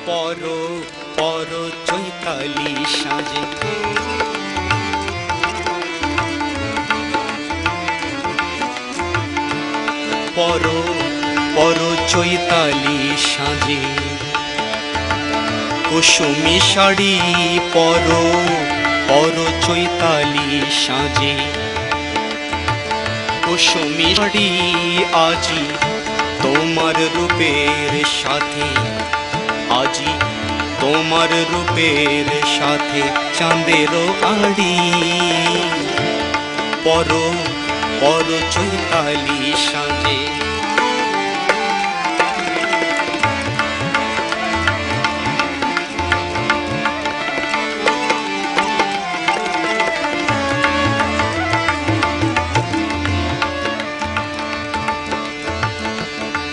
পর পর চৈতালি সাজে পর পর চৈতালি সাজে কুসুমি শাড়ি পর পর চৈতালি সাজে কুসুমি শাড়ি আজি তোমার রূপের সাথে আজি তোমার রূপের সাথে চাঁদেরও আড়ি পর পর চৈতালি সাজে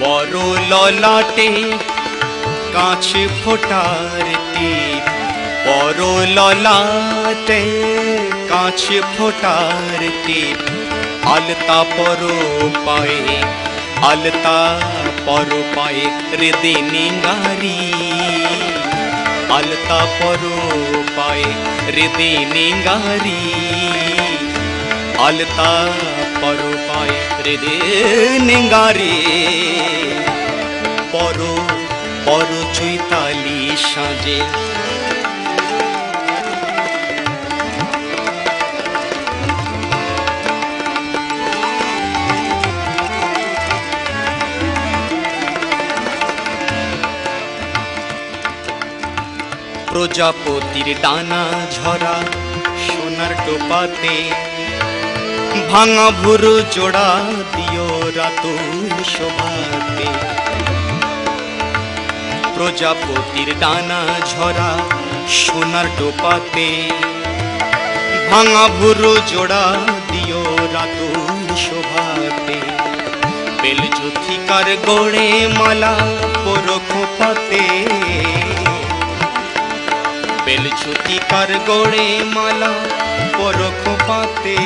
বড় ললাটে কাঁচ ফোটার টিপ বড় ললাটে কাঁচ ফোটার টিপ আলতা পর পায়ে আলতা পর পায়ে হৃদয় নিঙ্গারি আলতা পর পায়ে হৃদয় নিঙ্গারি আলতা পর পায়ে হৃদয় নিঙ্গারি পর পর চৈতালি সাজে প্রজাপতির ডানা ঝরা সোনার টোপাতে ভাঙা ভুরু জোড়া দিও রাতুল শোভাতে প্রজাপতির ডানা ঝরা সোনার টোপাতে ভাঙা ভুরু জোড়া দিও রাতুল শোভাতে বেলজ্যোতিকার গোড়ে মালা পরো খোপাতে বেলজ্যোতিকার গোড়ে মালা পরো খোপাতে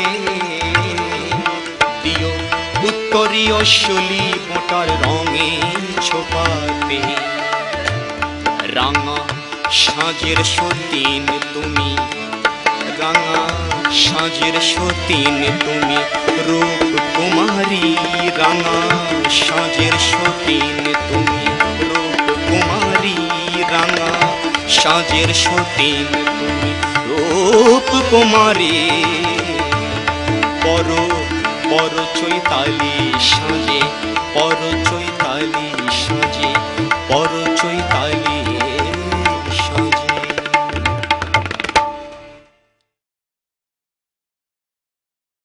দিও উত্তরীয় শলি মোটার রঙে ছোপাতে রাঙা সাজের সতীন তুমি রাঙা সাজের সতীন তুমি রূপ কুমারী রাঙা সাজের সতীন তুমি রূপ কুমারী রাঙা সাজের সতীন তুমি রূপ কুমারী পর পর চৈতালি সাজে পর চৈতালি সাজে পর চৈতালি